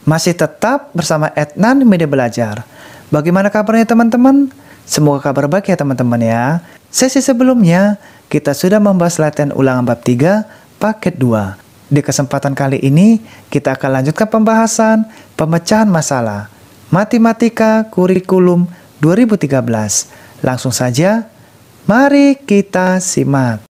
Masih tetap bersama Adnan Media Belajar. Bagaimana kabarnya teman-teman? Semoga kabar baik ya teman-teman ya. Sesi sebelumnya, kita sudah membahas latihan ulangan bab 3, paket 2. Di kesempatan kali ini, kita akan lanjutkan pembahasan pemecahan masalah Matematika Kurikulum 2013. Langsung saja, mari kita simak.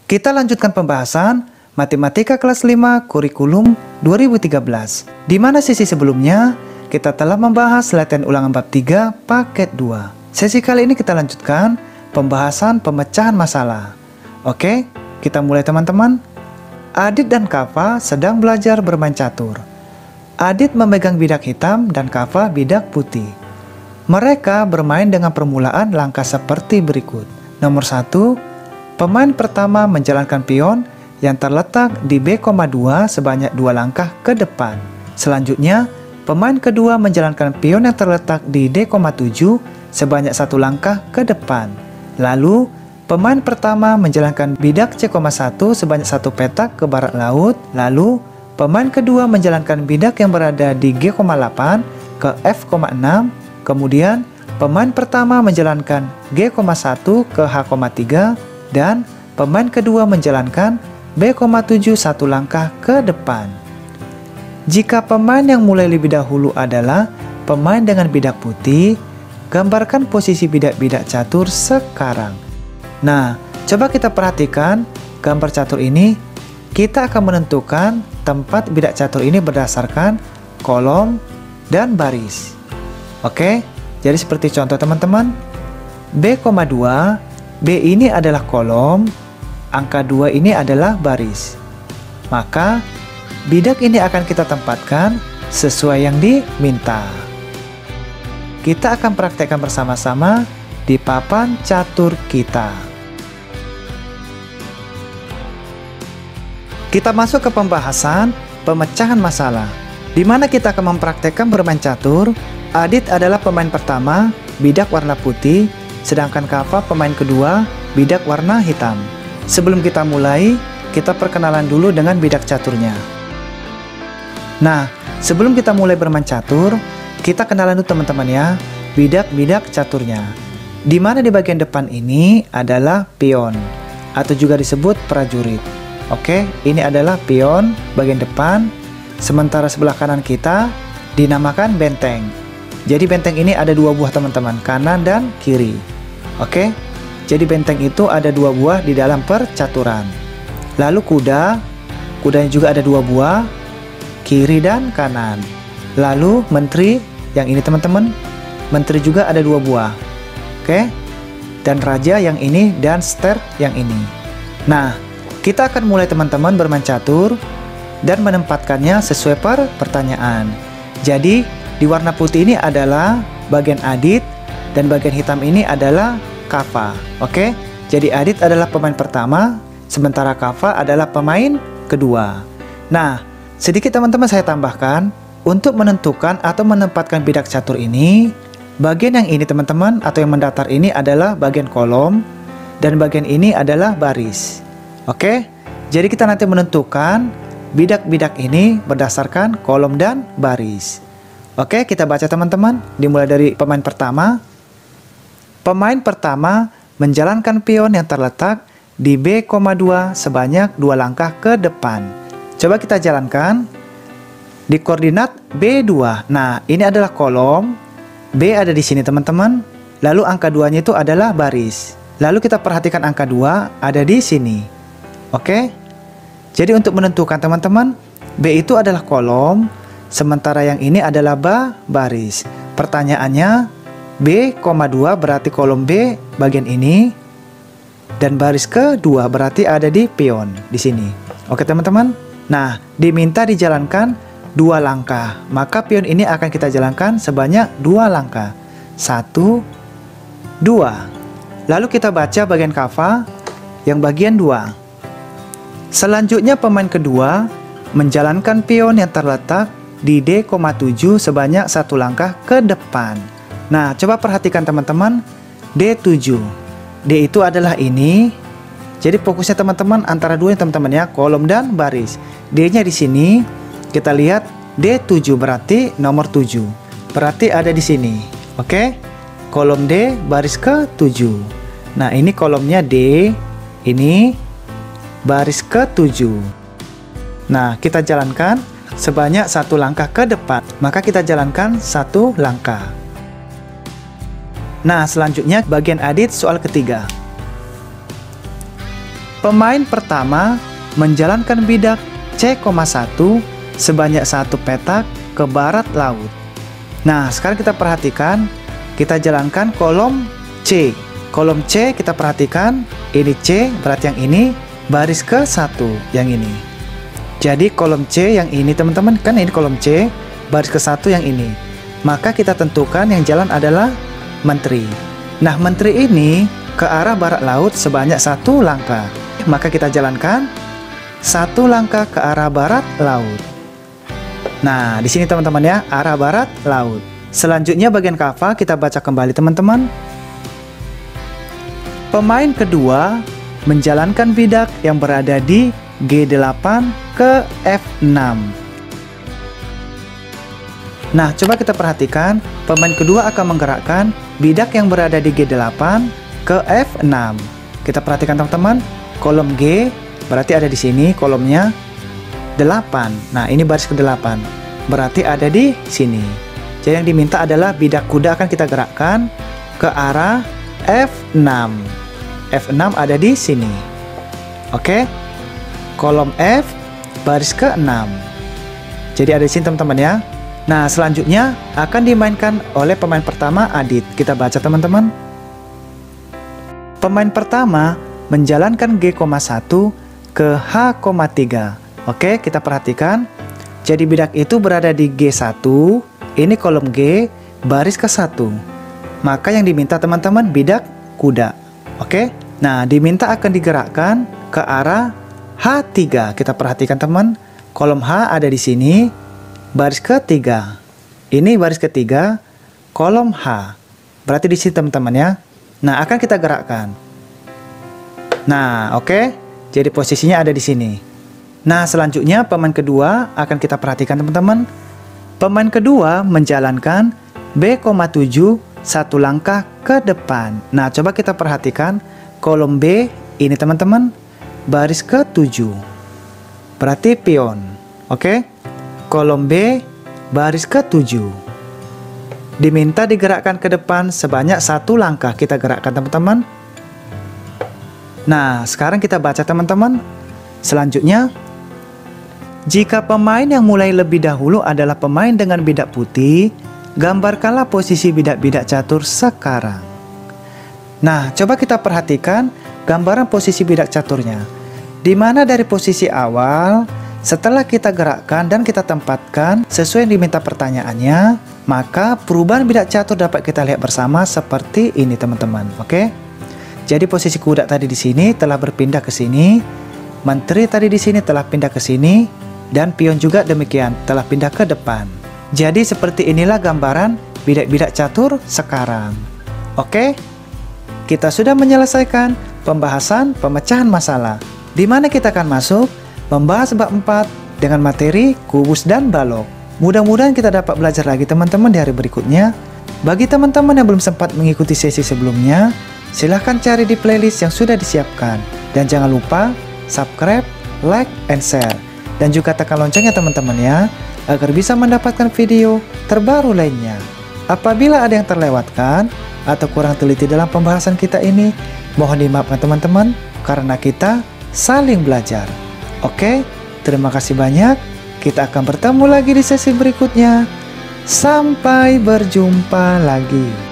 Kita lanjutkan pembahasan Matematika kelas 5 Kurikulum 2013. Di mana sesi sebelumnya kita telah membahas latihan ulangan bab 3 paket 2. Sesi kali ini kita lanjutkan pembahasan pemecahan masalah. Oke, kita mulai teman-teman. Adit dan Kava sedang belajar bermain catur. Adit memegang bidak hitam dan Kava bidak putih. Mereka bermain dengan permulaan langkah seperti berikut. Nomor 1, pemain pertama menjalankan pion yang terletak di B,2 sebanyak 2 langkah ke depan. Selanjutnya, pemain kedua menjalankan pion yang terletak di D,7 sebanyak 1 langkah ke depan. Lalu, pemain pertama menjalankan bidak C,1 sebanyak 1 petak ke barat laut. Lalu, pemain kedua menjalankan bidak yang berada di G,8 ke F,6. Kemudian, pemain pertama menjalankan G,1 ke H,3. Dan pemain kedua menjalankan B,7 1 langkah ke depan. Jika pemain yang mulai lebih dahulu adalah pemain dengan bidak putih, gambarkan posisi bidak-bidak catur sekarang. Nah, coba kita perhatikan gambar catur ini. Kita akan menentukan tempat bidak catur ini berdasarkan kolom dan baris. Oke, jadi seperti contoh teman-teman, B,2, B ini adalah kolom, angka 2 ini adalah baris. Maka, bidak ini akan kita tempatkan sesuai yang diminta. Kita akan praktekkan bersama-sama di papan catur kita. Kita masuk ke pembahasan pemecahan masalah, di mana kita akan mempraktekkan bermain catur. Adit adalah pemain pertama, bidak warna putih, sedangkan Kava pemain kedua, bidak warna hitam. Sebelum kita mulai, kita perkenalan dulu dengan bidak caturnya. Nah, sebelum kita mulai bermain catur, kita kenalan dulu teman-teman ya, bidak-bidak caturnya. Di mana di bagian depan ini adalah pion, atau juga disebut prajurit. Oke, ini adalah pion bagian depan, sementara sebelah kanan kita dinamakan benteng. Jadi benteng ini ada 2 buah teman-teman, kanan dan kiri. Oke, jadi benteng itu ada 2 buah di dalam percaturan. Lalu kudanya juga ada 2 buah, kiri dan kanan. Lalu menteri, yang ini teman-teman, menteri juga ada 2 buah. Oke, dan raja yang ini dan ster yang ini. Nah, kita akan mulai teman-teman bermain catur dan menempatkannya sesuai pertanyaan. Jadi, di warna putih ini adalah bagian Adit, dan bagian hitam ini adalah Kava. Oke, jadi Adit adalah pemain pertama, sementara Kava adalah pemain kedua. Nah, sedikit teman-teman saya tambahkan, untuk menentukan atau menempatkan bidak catur ini, bagian yang ini teman-teman atau yang mendatar ini adalah bagian kolom, dan bagian ini adalah baris. Oke, jadi kita nanti menentukan bidak-bidak ini berdasarkan kolom dan baris. Oke, kita baca teman-teman, dimulai dari pemain pertama. Pemain pertama menjalankan pion yang terletak di B,2 sebanyak 2 langkah ke depan. Coba kita jalankan di koordinat B2. Nah, ini adalah kolom, B ada di sini teman-teman. Lalu angka 2-nya itu adalah baris. Lalu kita perhatikan angka 2 ada di sini. Oke. Jadi untuk menentukan teman-teman, B itu adalah kolom, sementara yang ini adalah baris. Pertanyaannya, B,2 berarti kolom B bagian ini, dan baris kedua berarti ada di pion di sini. Oke teman-teman. Nah, diminta dijalankan 2 langkah, maka pion ini akan kita jalankan sebanyak 2 langkah. 1, 2. Lalu kita baca bagian Kava yang bagian 2. Selanjutnya pemain kedua menjalankan pion yang terletak di D,7 sebanyak 1 langkah ke depan. Nah, coba perhatikan teman-teman, D7. D itu adalah ini. Jadi fokusnya teman-teman antara dua ya teman-teman ya, kolom dan baris. D-nya di sini. Kita lihat D7 berarti nomor 7. Berarti ada di sini. Oke? Kolom D baris ke-7. Nah, ini kolomnya D, ini baris ke-7. Nah, kita jalankan sebanyak 1 langkah ke depan. Maka kita jalankan 1 langkah. Nah, selanjutnya bagian adit soal ketiga. Pemain pertama menjalankan bidak C,1 sebanyak 1 petak ke barat laut. Nah, sekarang kita perhatikan, kita jalankan kolom C. Kolom C kita perhatikan, ini C berarti yang ini baris ke-1 yang ini. Jadi kolom C yang ini teman-teman, kan ini kolom C, baris ke-1 yang ini. Maka kita tentukan yang jalan adalah menteri. Nah, menteri ini ke arah barat laut sebanyak 1 langkah. Maka kita jalankan 1 langkah ke arah barat laut. Nah, di sini teman-teman ya, arah barat laut. Selanjutnya bagian kafah kita baca kembali teman-teman. Pemain kedua menjalankan bidak yang berada di G8 ke F6. Nah, coba kita perhatikan, pemain kedua akan menggerakkan bidak yang berada di G8 ke F6. Kita perhatikan teman-teman, kolom G berarti ada di sini kolomnya 8. Nah, ini baris ke-8. Berarti ada di sini. Jadi yang diminta adalah bidak kuda akan kita gerakkan ke arah F6. F6 ada di sini. Oke? Kolom F baris ke-6. Jadi ada di sini teman-teman ya. Nah, selanjutnya akan dimainkan oleh pemain pertama Adit. Kita baca teman-teman. Pemain pertama menjalankan G,1 ke H,3. Oke, kita perhatikan. Jadi bidak itu berada di G1. Ini kolom G baris ke-1. Maka yang diminta teman-teman bidak kuda. Oke. Nah, diminta akan digerakkan ke arah H3. Kita perhatikan teman, kolom H ada di sini, baris ke-3. Ini baris ke-3, kolom H. Berarti di sini teman-teman ya. Nah, akan kita gerakkan. Nah, oke. Jadi posisinya ada di sini. Nah, selanjutnya pemain kedua akan kita perhatikan teman-teman. Pemain kedua menjalankan B,7 1 langkah ke depan. Nah, coba kita perhatikan kolom B ini teman-teman. Baris ke-7 berarti pion. Oke, kolom B baris ke-7 diminta digerakkan ke depan sebanyak 1 langkah. Kita gerakkan teman-teman. Nah, sekarang kita baca teman-teman. Selanjutnya, jika pemain yang mulai lebih dahulu adalah pemain dengan bidak putih, gambarkanlah posisi bidak-bidak catur sekarang. Nah, coba kita perhatikan gambaran posisi bidak caturnya. Di mana dari posisi awal, setelah kita gerakkan dan kita tempatkan sesuai yang diminta pertanyaannya, maka perubahan bidak catur dapat kita lihat bersama seperti ini teman-teman. Oke? Jadi posisi kuda tadi di sini telah berpindah ke sini, menteri tadi di sini telah pindah ke sini, dan pion juga demikian telah pindah ke depan. Jadi seperti inilah gambaran bidak-bidak catur sekarang. Oke? Kita sudah menyelesaikan pembahasan pemecahan masalah, di mana kita akan masuk membahas bab 4 dengan materi kubus dan balok. Mudah-mudahan kita dapat belajar lagi teman-teman di hari berikutnya. Bagi teman-teman yang belum sempat mengikuti sesi sebelumnya, silahkan cari di playlist yang sudah disiapkan. Dan jangan lupa subscribe, like, and share. Dan juga tekan loncengnya teman-teman ya, agar bisa mendapatkan video terbaru lainnya. Apabila ada yang terlewatkan atau kurang teliti dalam pembahasan kita ini, mohon dimaafkan teman-teman, karena kita saling belajar. Oke, terima kasih banyak. Kita akan bertemu lagi di sesi berikutnya. Sampai berjumpa lagi.